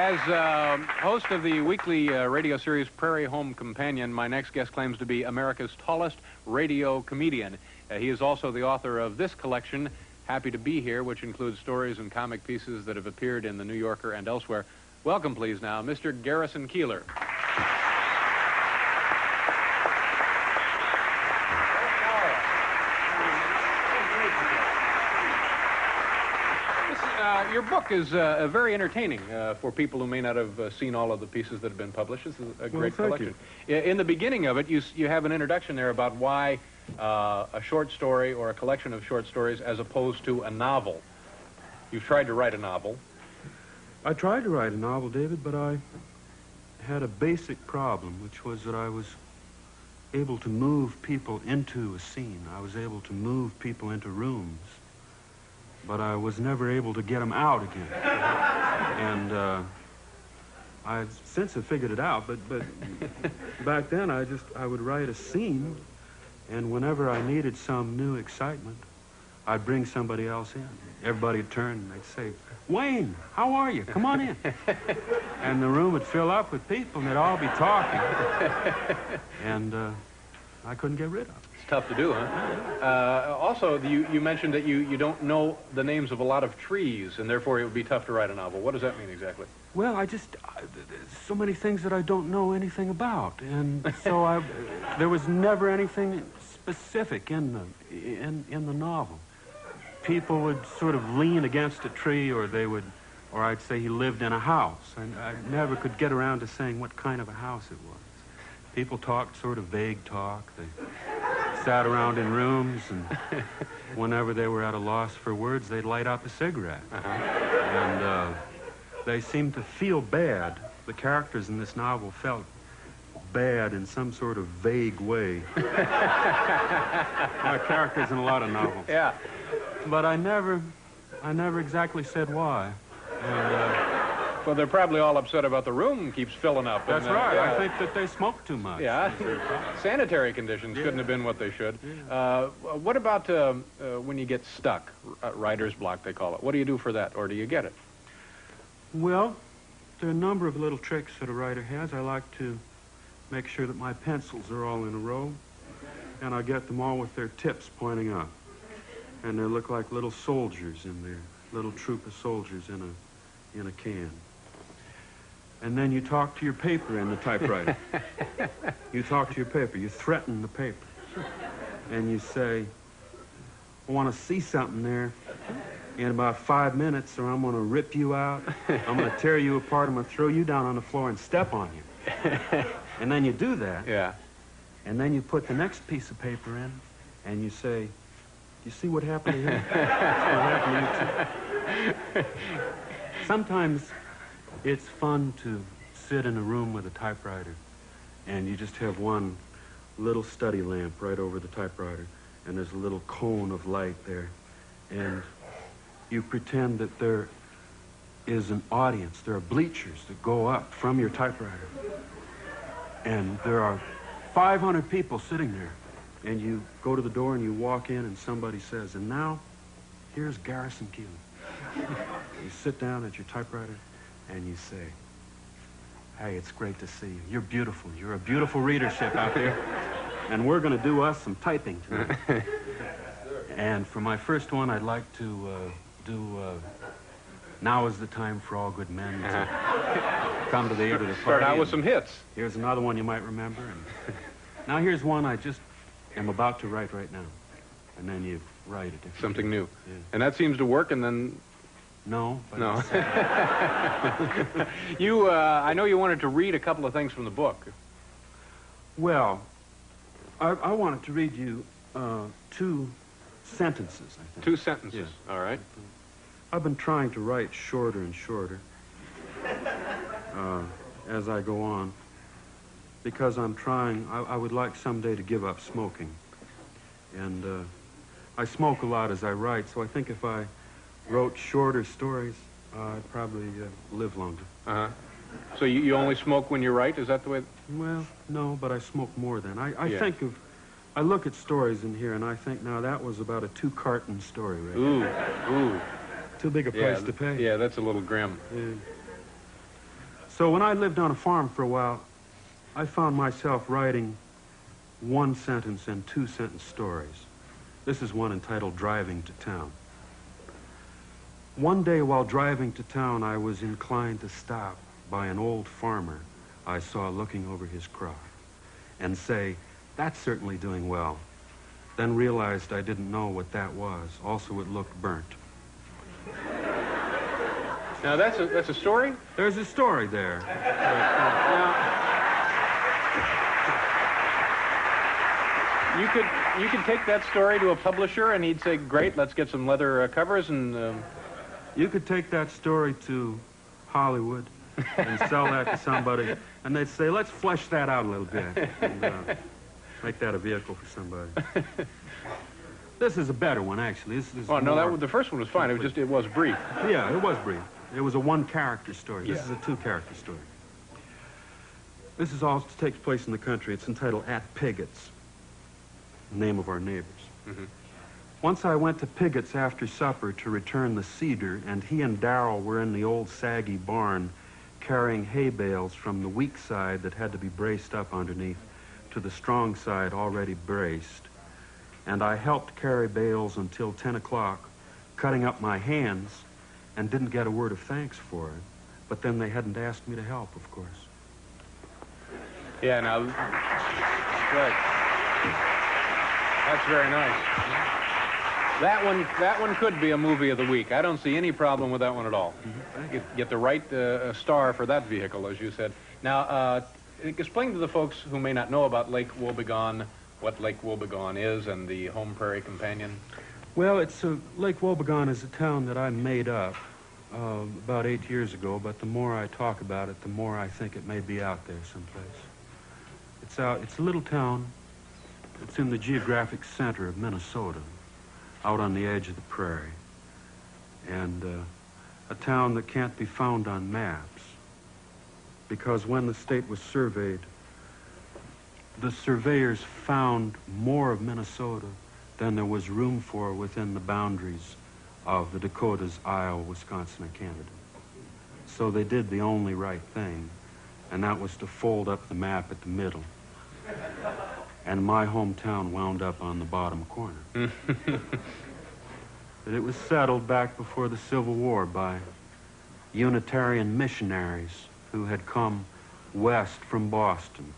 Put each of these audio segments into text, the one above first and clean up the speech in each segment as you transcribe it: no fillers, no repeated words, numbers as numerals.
As host of the weekly radio series Prairie Home Companion, my next guest claims to be America's tallest radio comedian. He is also the author of this collection, Happy to Be Here, which includes stories and comic pieces that have appeared in The New Yorker and elsewhere. Welcome, please, now, Mr. Garrison Keillor. Your book is very entertaining for people who may not have seen all of the pieces that have been published. This is a great collection. In the beginning of it, you have an introduction there about why a short story or a collection of short stories as opposed to a novel. You've tried to write a novel. I tried to write a novel, David, but I had a basic problem, which was that I was able to move people into a scene. I was able to move people into rooms, but I was never able to get them out again. And I since have figured it out, but back then I would write a scene, and whenever I needed some new excitement, I'd bring somebody else in. Everybody would turn and they'd say, "Wayne, how are you? Come on in." And the room would fill up with people, and they'd all be talking. And I couldn't get rid of it. It's tough to do, huh? Also, you mentioned that you don't know the names of a lot of trees, and therefore it would be tough to write a novel. What does that mean exactly? Well, there's so many things that I don't know anything about, and so there was never anything specific in the novel. People would sort of lean against a tree, or I'd say he lived in a house, and I never could get around to saying what kind of a house it was. People talked sort of vague talk. They sat around in rooms, and whenever they were at a loss for words, they'd light up a cigarette. And they seemed to feel bad. The characters in this novel felt bad in some sort of vague way. Characters in a lot of novels. Yeah. But I never exactly said why. And, well, they're probably all upset about the room keeps filling up. That's right. Yeah. I think that they smoke too much. Yeah. Sanitary conditions couldn't have been what they should. Yeah. What about when you get stuck? Writer's block, they call it. What do you do for that, or do you get it? Well, there are a number of little tricks that a writer has. I like to make sure that my pencils are all in a row, and I get them all with their tips pointing up. And they look like little soldiers in there, little troop of soldiers in a can. And then you talk to your paper in the typewriter. You talk to your paper. You threaten the paper. And you say, "I want to see something there in about 5 minutes, or I'm going to rip you out. I'm going to tear you apart. I'm going to throw you down on the floor and step on you." And then you do that. Yeah. And then you put the next piece of paper in, and you say, "You see what happened to him? That's what happened to you too." Sometimes it's fun to sit in a room with a typewriter, and you just have one little study lamp right over the typewriter, and there's a little cone of light there, and you pretend that there is an audience. There are bleachers that go up from your typewriter, and there are 500 people sitting there. And you go to the door and you walk in, and somebody says, "And now, here's Garrison Keillor." You sit down at your typewriter and you say, "Hey, it's great to see you. You're beautiful. You're a beautiful readership out there. And we're going to do us some typing tonight." And for my first one, I'd like to do "Now is the time for all good men to come to the aid of the party." Start out with some hits. Here's another one you might remember. And now here's one I just am about to write right now. And then you write it. Something new. Yeah. And that seems to work, and then... No. No. I know you wanted to read a couple of things from the book. Well, I wanted to read you 2 sentences, I think. 2 sentences. Yes. All right. I've been trying to write shorter and shorter as I go on, because I'm trying, I would like someday to give up smoking. And I smoke a lot as I write, so I think if I wrote shorter stories, I'd probably live longer. Uh-huh. So you only smoke when you write? Is that the way? Well, no, but I smoke more then. I Yeah. think of, I look at stories in here, and I think, now that was about a 2-carton story, right? Ooh. Too big a price to pay. Yeah, that's a little grim. Yeah. So when I lived on a farm for a while, I found myself writing one-sentence and two-sentence stories. This is one entitled Driving to Town. One day while driving to town, I was inclined to stop by an old farmer I saw looking over his crop and say, "That's certainly doing well." Then realized I didn't know what that was. Also, it looked burnt. Now, that's a story? There's a story there. Now, you could take that story to a publisher and he'd say, "Great, let's get some leather covers and..." You could take that story to Hollywood and sell that to somebody, and they'd say, "Let's flesh that out a little bit and make that a vehicle for somebody." This is a better one, actually. This is the first one was fine. It was brief. Yeah, it was brief. It was a one-character story. This is a two-character story. This is all takes place in the country. It's entitled At Piggott's, the name of our neighbors. Mm-hmm. Once I went to Piggott's after supper to return the cedar, and he and Darrell were in the old saggy barn carrying hay bales from the weak side that had to be braced up underneath to the strong side already braced. And I helped carry bales until 10 o'clock, cutting up my hands, and didn't get a word of thanks for it. But then they hadn't asked me to help, of course. Yeah, now, right. That's very nice. That one could be a movie of the week. I don't see any problem with that one at all. Mm-hmm. Get the right star for that vehicle, as you said. Now, explain to the folks who may not know about Lake Wobegon what Lake Wobegon is and the Home Prairie Companion. Well, Lake Wobegon is a town that I made up about 8 years ago, but the more I talk about it, the more I think it may be out there someplace. It's a little town. It's in the geographic center of Minnesota, out on the edge of the prairie, and a town that can't be found on maps, because when the state was surveyed, the surveyors found more of Minnesota than there was room for within the boundaries of the Dakotas, Iowa, Wisconsin, and Canada. So they did the only right thing, and that was to fold up the map at the middle. And my hometown wound up on the bottom corner. It was settled back before the Civil War by Unitarian missionaries who had come west from Boston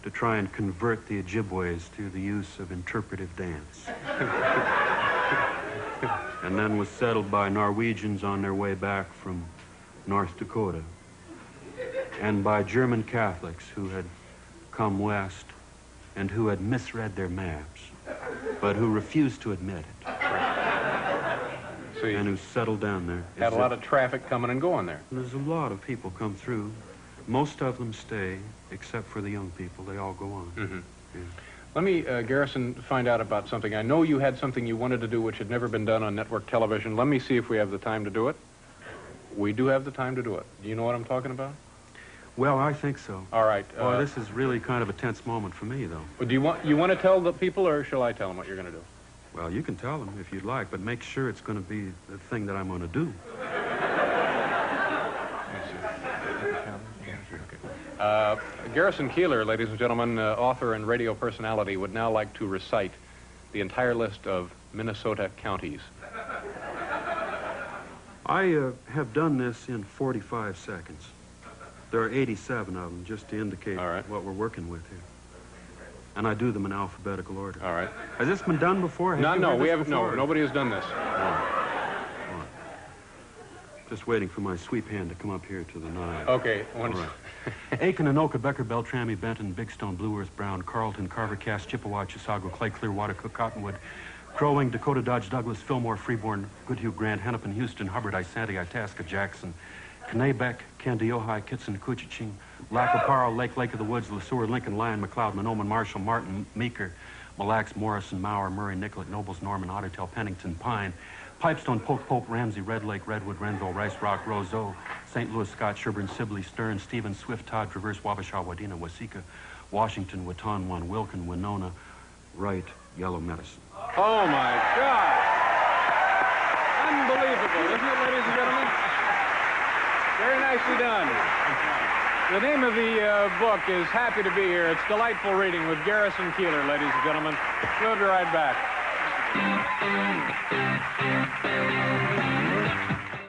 to try and convert the Ojibways through the use of interpretive dance. And then was settled by Norwegians on their way back from North Dakota, and by German Catholics who had come west and who had misread their maps, but who refused to admit it. And who settled down there. Had a lot of traffic coming and going there. There's a lot of people come through. Most of them stay, except for the young people. They all go on. Mm-hmm. Yeah. Let me, Garrison, find out about something. I know you had something you wanted to do which had never been done on network television. Let me see if we have the time to do it. We do have the time to do it. Do you know what I'm talking about? Well, I think so. All right. Boy, this is really kind of a tense moment for me, though. Do you want to tell the people, or shall I tell them what you're going to do? Well, you can tell them if you'd like, but make sure it's going to be the thing that I'm going to do. Garrison Keillor, ladies and gentlemen, author and radio personality, would now like to recite the entire list of Minnesota counties. I have done this in 45 seconds. There are 87 of them, just to indicate what we're working with here. And I do them in alphabetical order. All right. Has this been done before? No, we haven't. No, nobody has done this. Just waiting for my sweep hand to come up here to the 9. Okay. All right. Aiken, Anoka, Becker, Beltrami, Benton, Big Stone, Blue Earth, Brown, Carlton, Carver, Cass, Chippewa, Chisago, Clay, Clearwater, Cook, Cottonwood, Crow Wing, Dakota, Dodge, Douglas, Fillmore, Freeborn, Goodhue, Grant, Hennepin, Houston, Hubbard, Isanti, Itasca, Jackson, Kanabec, Candiyohi, Kitson, Couchiching, Lacoparo, Lake of the Woods, LeSueur, Lincoln, Lyon, McLeod, Monoman, Marshall, Martin, Meeker, Mille Lacs, Morrison, Mauer, Murray, Nicollet, Nobles, Norman, Ottertail, Pennington, Pine, Pipestone, Pope, Ramsey, Red Lake, Redwood, Renville, Rice Rock, Roseau, St. Louis, Scott, Sherburne, Sibley, Stern, Stevens, Swift, Todd, Traverse, Wabasha, Wadena, Waseca, Washington, Watonwan, Wilkin, Winona, Wright, Yellow Medicine. Oh, my God! Unbelievable, isn't it, ladies and gentlemen? Very nicely done. The name of the book is Happy to Be Here. It's delightful reading with Garrison Keillor, ladies and gentlemen. We'll be right back.